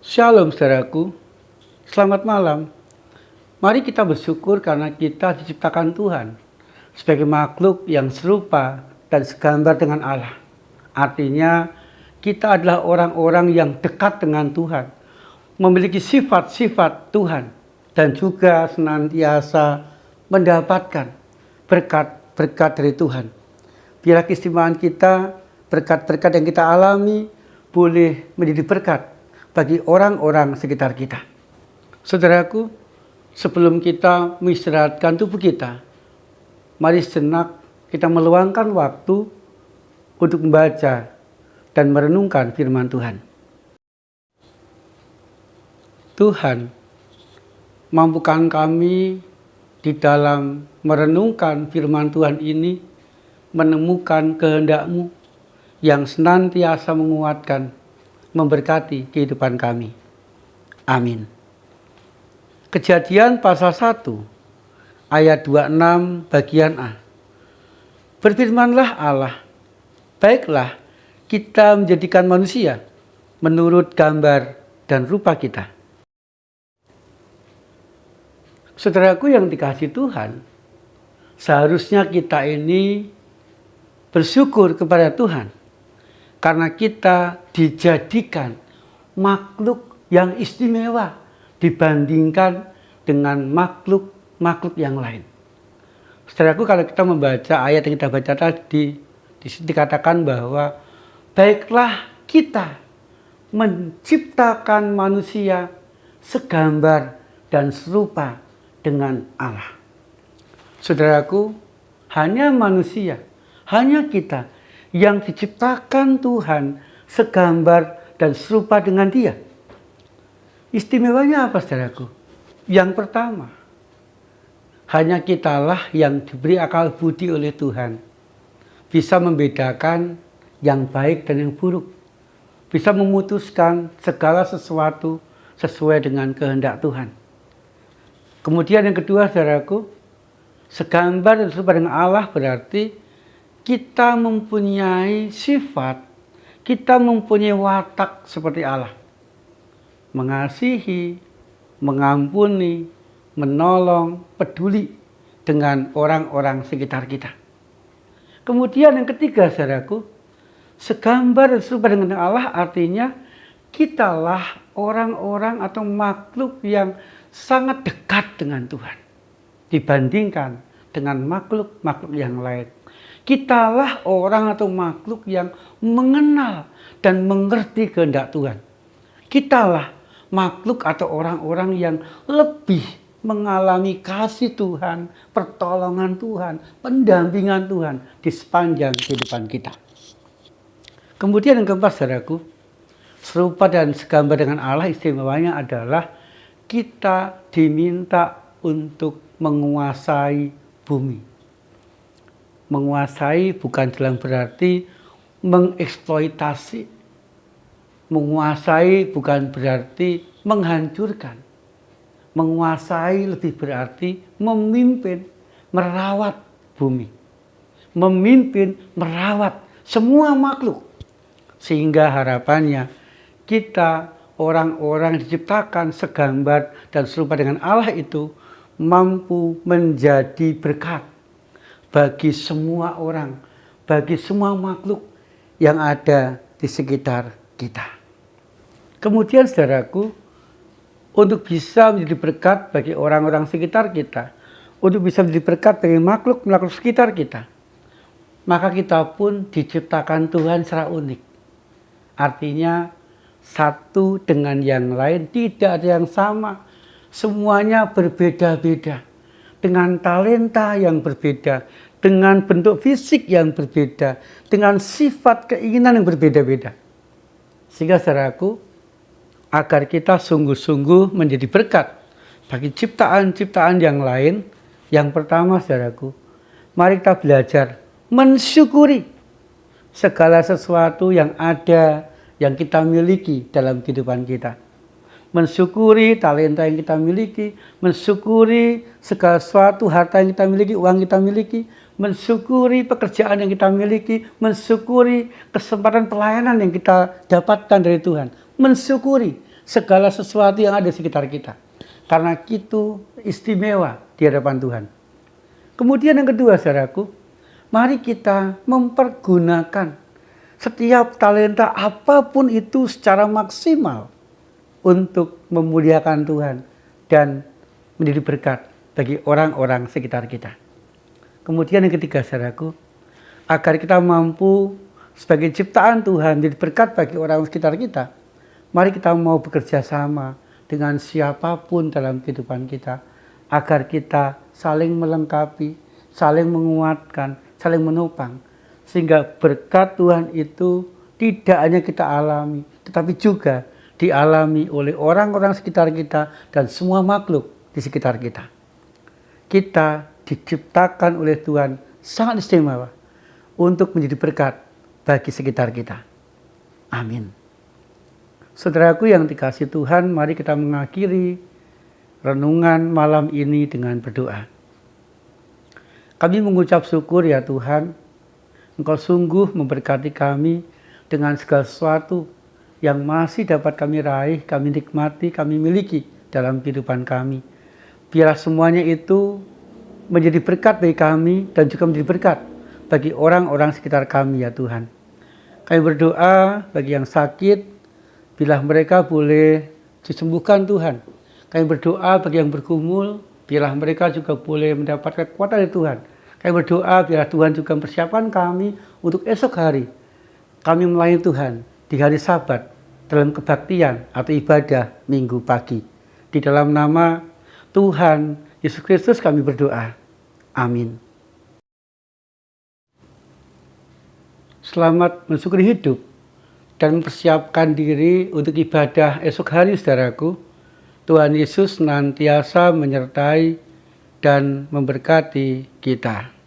Shalom saudaraku, selamat malam. Mari kita bersyukur karena kita diciptakan Tuhan sebagai makhluk yang serupa dan segambar dengan Allah. Artinya kita adalah orang-orang yang dekat dengan Tuhan, memiliki sifat-sifat Tuhan dan juga senantiasa mendapatkan berkat-berkat dari Tuhan. Biarlah keistimewaan kita, berkat-berkat yang kita alami boleh menjadi berkat bagi orang-orang sekitar kita. Saudaraku, sebelum kita mengistirahatkan tubuh kita, mari sejenak kita meluangkan waktu untuk membaca dan merenungkan firman Tuhan. Tuhan, mampukan kami di dalam merenungkan firman Tuhan ini menemukan kehendak-Mu yang senantiasa menguatkan, memberkati kehidupan kami. Amin. Kejadian pasal 1 ayat 26 bagian A. Berfirmanlah Allah, baiklah kita menjadikan manusia menurut gambar dan rupa kita. Saudaraku yang dikasihi Tuhan, seharusnya kita ini bersyukur kepada Tuhan karena kita dijadikan makhluk yang istimewa dibandingkan dengan makhluk-makhluk yang lain. Saudaraku, kalau kita membaca ayat yang kita baca tadi, di situ dikatakan bahwa baiklah kita menciptakan manusia segambar dan serupa dengan Allah. Saudaraku, hanya manusia, hanya kita yang diciptakan Tuhan segambar dan serupa dengan Dia. Istimewanya apa, saudaraku? Yang pertama, hanya kitalah yang diberi akal budi oleh Tuhan, bisa membedakan yang baik dan yang buruk, bisa memutuskan segala sesuatu sesuai dengan kehendak Tuhan. Kemudian yang kedua, saudaraku, segambar dan serupa dengan Allah berarti kita mempunyai sifat, kita mempunyai watak seperti Allah. Mengasihi, mengampuni, menolong, peduli dengan orang-orang sekitar kita. Kemudian yang ketiga, saudaraku, segambar dan serupa dengan Allah artinya kitalah orang-orang atau makhluk yang sangat dekat dengan Tuhan dibandingkan dengan makhluk-makhluk yang lain. Kitalah orang atau makhluk yang mengenal dan mengerti kehendak Tuhan. Kitalah makhluk atau orang-orang yang lebih mengalami kasih Tuhan, pertolongan Tuhan, pendampingan Tuhan di sepanjang kehidupan kita. Kemudian yang keempat, saudaraku, serupa dan segambar dengan Allah istimewanya adalah kita diminta untuk menguasai bumi. Menguasai bukan dalam berarti mengeksploitasi. Menguasai bukan berarti menghancurkan. Menguasai lebih berarti memimpin, merawat bumi. Memimpin, merawat semua makhluk. Sehingga harapannya kita orang-orang diciptakan segambar dan serupa dengan Allah itu mampu menjadi berkat bagi semua orang, bagi semua makhluk yang ada di sekitar kita. Kemudian, saudaraku, untuk bisa menjadi berkat bagi orang-orang sekitar kita, untuk bisa menjadi berkat bagi makhluk-makhluk sekitar kita, maka kita pun diciptakan Tuhan secara unik. Artinya, satu dengan yang lain tidak ada yang sama, semuanya berbeda-beda. Dengan talenta yang berbeda, dengan bentuk fisik yang berbeda, dengan sifat keinginan yang berbeda-beda. Sehingga saudaraku, agar kita sungguh-sungguh menjadi berkat bagi ciptaan-ciptaan yang lain, yang pertama, saudaraku, mari kita belajar mensyukuri segala sesuatu yang ada, yang kita miliki dalam kehidupan kita. Mensyukuri talenta yang kita miliki, mensyukuri segala sesuatu harta yang kita miliki, uang kita miliki, mensyukuri pekerjaan yang kita miliki, mensyukuri kesempatan pelayanan yang kita dapatkan dari Tuhan, mensyukuri segala sesuatu yang ada di sekitar kita. Karena itu istimewa di hadapan Tuhan. Kemudian yang kedua, saudaraku, mari kita mempergunakan setiap talenta apapun itu secara maksimal untuk memuliakan Tuhan dan menjadi berkat bagi orang-orang sekitar kita. Kemudian yang ketiga, saudaraku, agar kita mampu sebagai ciptaan Tuhan menjadi berkat bagi orang sekitar kita, mari kita mau bekerja sama dengan siapapun dalam kehidupan kita, agar kita saling melengkapi, saling menguatkan, saling menopang, sehingga berkat Tuhan itu tidak hanya kita alami, tetapi juga dialami oleh orang-orang sekitar kita dan semua makhluk di sekitar kita. Kita diciptakan oleh Tuhan sangat istimewa untuk menjadi berkat bagi sekitar kita. Amin. Saudaraku yang dikasihi Tuhan, mari kita mengakhiri renungan malam ini dengan berdoa. Kami mengucap syukur ya Tuhan, Engkau sungguh memberkati kami dengan segala sesuatu yang masih dapat kami raih, kami nikmati, kami miliki dalam kehidupan kami. Biarlah semuanya itu menjadi berkat bagi kami dan juga menjadi berkat bagi orang-orang sekitar kami ya Tuhan. Kami berdoa bagi yang sakit, bila mereka boleh disembuhkan Tuhan. Kami berdoa bagi yang bergumul, biarlah mereka juga boleh mendapatkan kekuatan dari Tuhan. Kami berdoa biarlah Tuhan juga mempersiapkan kami untuk esok hari. Kami melayani Tuhan di hari Sabat dalam kebaktian atau ibadah minggu pagi. Di dalam nama Tuhan Yesus Kristus kami berdoa. Amin. Selamat mensyukuri hidup dan mempersiapkan diri untuk ibadah esok hari, saudaraku. Tuhan Yesus senantiasa menyertai dan memberkati kita.